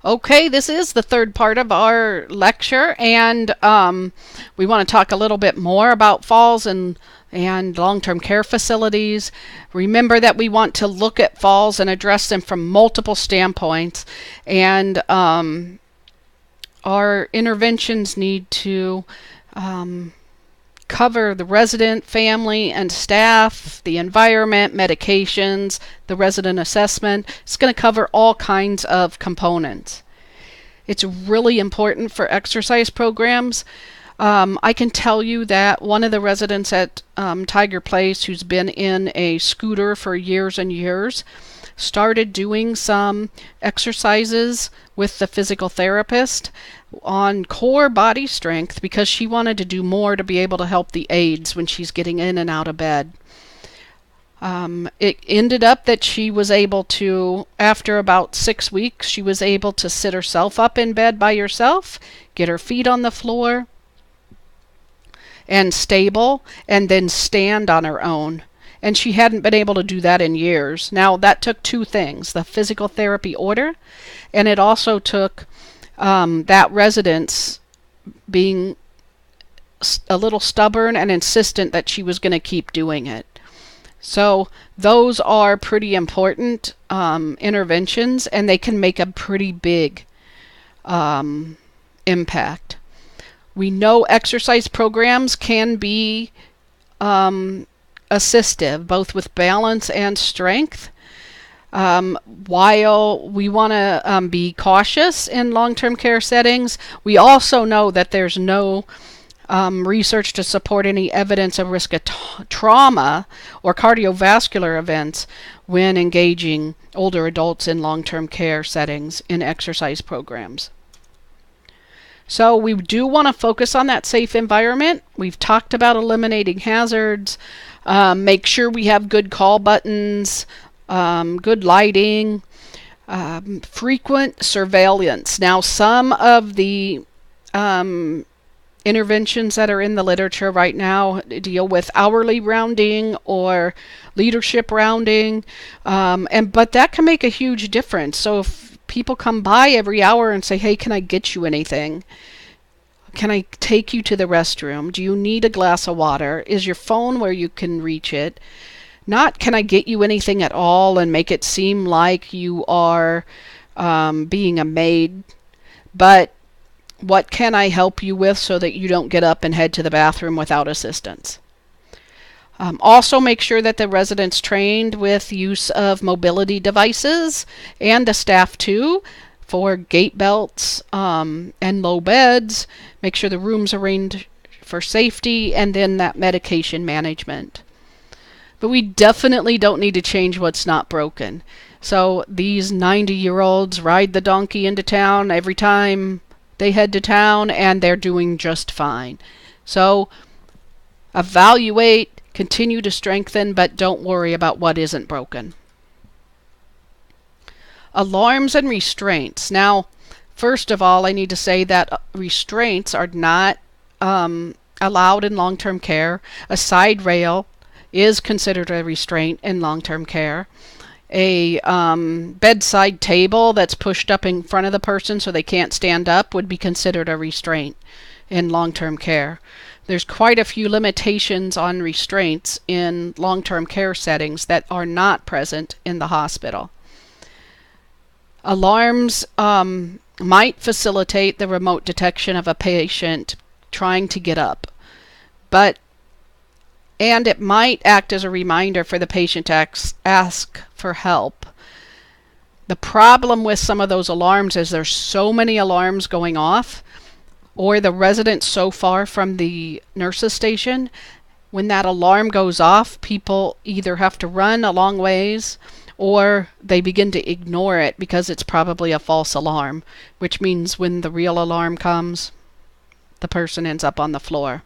Okay, this is the third part of our lecture, and we want to talk a little bit more about falls and long-term care facilities. Remember that we want to look at falls and address them from multiple standpoints, and our interventions need to cover the resident, family, and staff, the environment, medications, the resident assessment. It's going to cover all kinds of components. It's really important for exercise programs. I can tell you that one of the residents at Tiger Place, who's been in a scooter for years and years, started doing some exercises with the physical therapist on core body strength because she wanted to do more to be able to help the aides when she's getting in and out of bed. It ended up that she was able to, after about 6 weeks, she was able to sit herself up in bed by herself, get her feet on the floor and stable, and then stand on her own. And she hadn't been able to do that in years. Now, that took two things: the physical therapy order, and it also took that residence being a little stubborn and insistent that she was going to keep doing it. So those are pretty important interventions, and they can make a pretty big impact. We know exercise programs can be assistive, both with balance and strength. While we want to be cautious in long-term care settings, we also know that there's no research to support any evidence of risk of trauma or cardiovascular events when engaging older adults in long-term care settings in exercise programs. So we do want to focus on that safe environment. We've talked about eliminating hazards, make sure we have good call buttons, good lighting, frequent surveillance. Now, some of the interventions that are in the literature right now deal with hourly rounding or leadership rounding, but that can make a huge difference. So if people come by every hour and say, "Hey, can I get you anything? Can I take you to the restroom? Do you need a glass of water? Is your phone where you can reach it?" Not, "Can I get you anything at all?" and make it seem like you are being a maid, but what can I help you with so that you don't get up and head to the bathroom without assistance? Also make sure that the resident's trained with use of mobility devices, and the staff too, for gait belts and low beds. Make sure the room's arranged for safety, and then that medication management. But we definitely don't need to change what's not broken. So these 90-year-olds ride the donkey into town every time they head to town, and they're doing just fine. So evaluate, continue to strengthen, but don't worry about what isn't broken. Alarms and restraints. Now, first of all, I need to say that restraints are not allowed in long-term care. A side rail is considered a restraint in long-term care. A bedside table that's pushed up in front of the person so they can't stand up would be considered a restraint in long-term care. There's quite a few limitations on restraints in long-term care settings that are not present in the hospital. Alarms might facilitate the remote detection of a patient trying to get up, and it might act as a reminder for the patient to ask for help. The problem with some of those alarms is there's so many alarms going off, or the resident's so far from the nurse's station. When that alarm goes off, people either have to run a long ways, or they begin to ignore it because it's probably a false alarm, which means when the real alarm comes, the person ends up on the floor.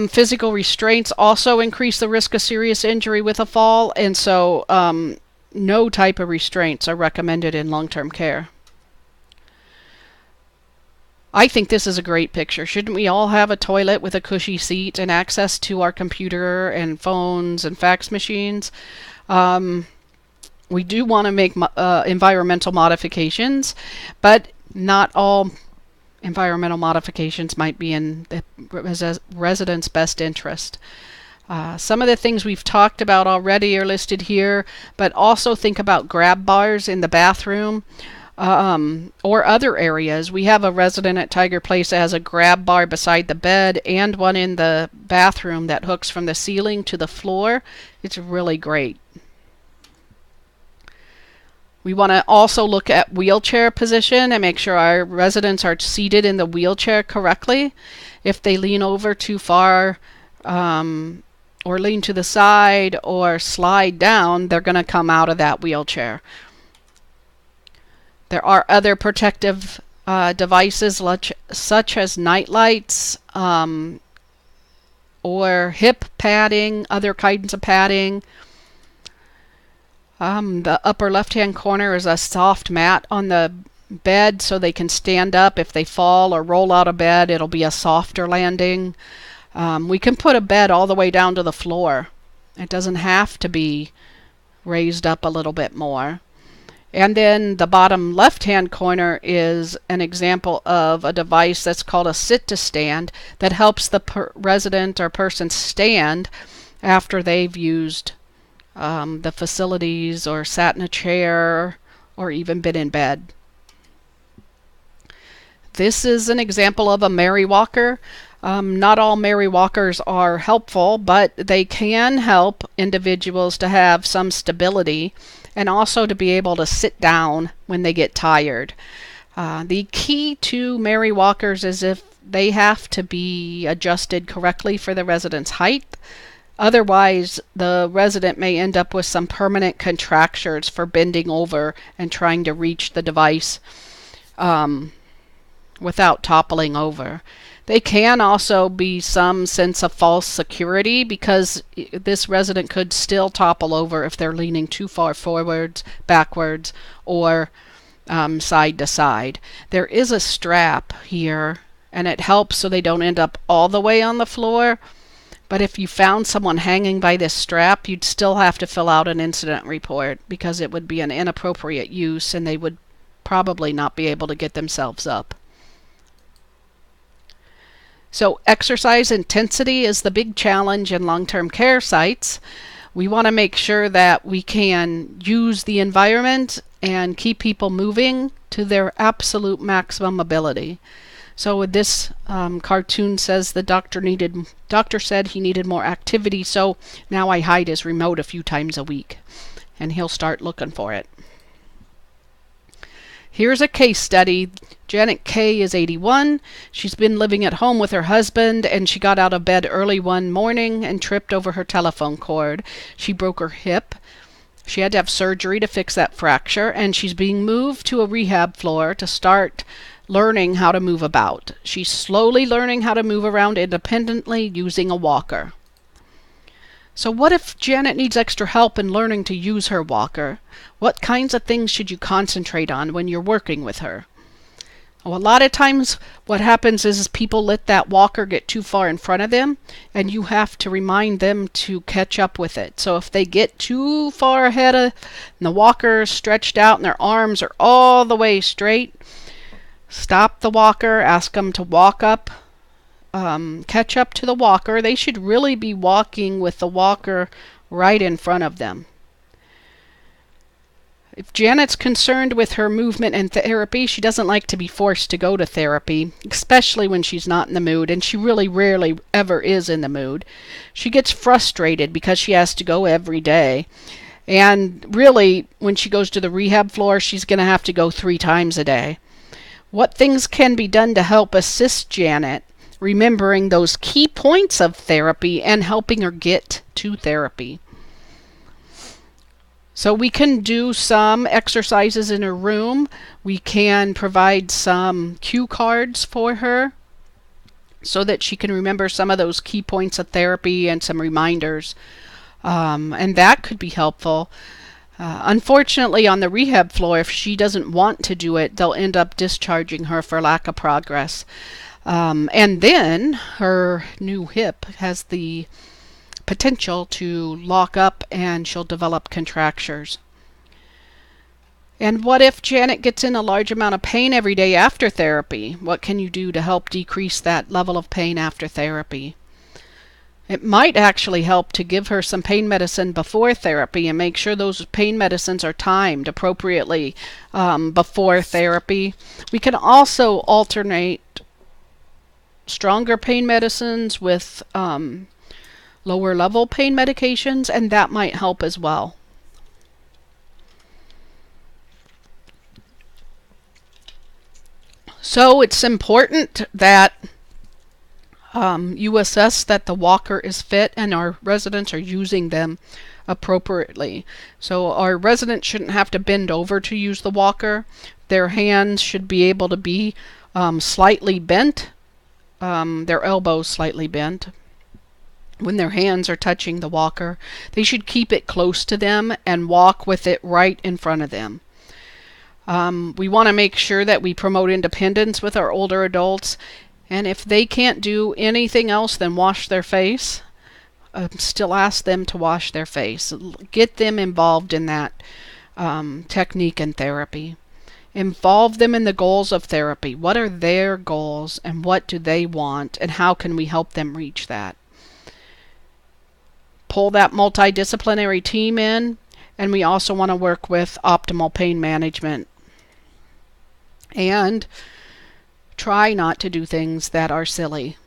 Physical restraints also increase the risk of serious injury with a fall, and so no type of restraints are recommended in long-term care. I think this is a great picture. Shouldn't we all have a toilet with a cushy seat and access to our computer and phones and fax machines? We do want to make environmental modifications, but not all environmental modifications might be in the resident's best interest. Some of the things we've talked about already are listed here, but also think about grab bars in the bathroom or other areas. We have a resident at Tiger Place that has a grab bar beside the bed and one in the bathroom that hooks from the ceiling to the floor. It's really great. We want to also look at wheelchair position and make sure our residents are seated in the wheelchair correctly. If they lean over too far or lean to the side or slide down, they're going to come out of that wheelchair. There are other protective devices such as night lights or hip padding, other kinds of padding. The upper left-hand corner is a soft mat on the bed so they can stand up. If they fall or roll out of bed, it'll be a softer landing. We can put a bed all the way down to the floor. It doesn't have to be raised up a little bit more. And then the bottom left-hand corner is an example of a device that's called a sit-to-stand that helps the resident or person stand after they've used the facilities or sat in a chair or even been in bed. This is an example of a Mary Walker. Not all Mary Walkers are helpful, but they can help individuals to have some stability and also to be able to sit down when they get tired. The key to Mary Walkers is if they have to be adjusted correctly for the resident's height. Otherwise, the resident may end up with some permanent contractures for bending over and trying to reach the device without toppling over. They can also be some sense of false security because this resident could still topple over if they're leaning too far forwards, backwards, or side to side. There is a strap here, and it helps so they don't end up all the way on the floor. But if you found someone hanging by this strap, you'd still have to fill out an incident report because it would be an inappropriate use and they would probably not be able to get themselves up. So exercise intensity is the big challenge in long-term care sites. We want to make sure that we can use the environment and keep people moving to their absolute maximum ability. So this cartoon says the doctor said he needed more activity, so now I hide his remote a few times a week, and he'll start looking for it. Here's a case study. Janet K is 81. She's been living at home with her husband, and she got out of bed early one morning and tripped over her telephone cord. She broke her hip. She had to have surgery to fix that fracture, and she's being moved to a rehab floor to start learning how to move about. She's slowly learning how to move around independently using a walker. So what if Janet needs extra help in learning to use her walker? What kinds of things should you concentrate on when you're working with her? Well, a lot of times what happens is people let that walker get too far in front of them, and you have to remind them to catch up with it. So if they get too far ahead and the walker is stretched out and their arms are all the way straight, stop the walker, ask them to walk up, catch up to the walker. They should really be walking with the walker right in front of them. If Janet's concerned with her movement and therapy, she doesn't like to be forced to go to therapy, especially when she's not in the mood, and she really rarely ever is in the mood. She gets frustrated because she has to go every day. And really, when she goes to the rehab floor, she's going to have to go 3 times a day. What things can be done to help assist Janet, remembering those key points of therapy and helping her get to therapy? So we can do some exercises in her room. We can provide some cue cards for her so that she can remember some of those key points of therapy and some reminders. And that could be helpful. Unfortunately, on the rehab floor, if she doesn't want to do it, they'll end up discharging her for lack of progress. And then her new hip has the potential to lock up and she'll develop contractures. And what if Janet gets in a large amount of pain every day after therapy? What can you do to help decrease that level of pain after therapy? It might actually help to give her some pain medicine before therapy and make sure those pain medicines are timed appropriately before therapy. We can also alternate stronger pain medicines with lower level pain medications, and that might help as well. So it's important that you assess that the walker is fit and our residents are using them appropriately. So our residents shouldn't have to bend over to use the walker. Their hands should be able to be slightly bent, their elbows slightly bent. When their hands are touching the walker, they should keep it close to them and walk with it right in front of them. We want to make sure that we promote independence with our older adults, and if they can't do anything else than wash their face, still ask them to wash their face. Get them involved in that technique and therapy. Involve them in the goals of therapy. What are their goals and what do they want, and how can we help them reach that? Pull that multidisciplinary team in, and we also want to work with optimal pain management. And try not to do things that are silly.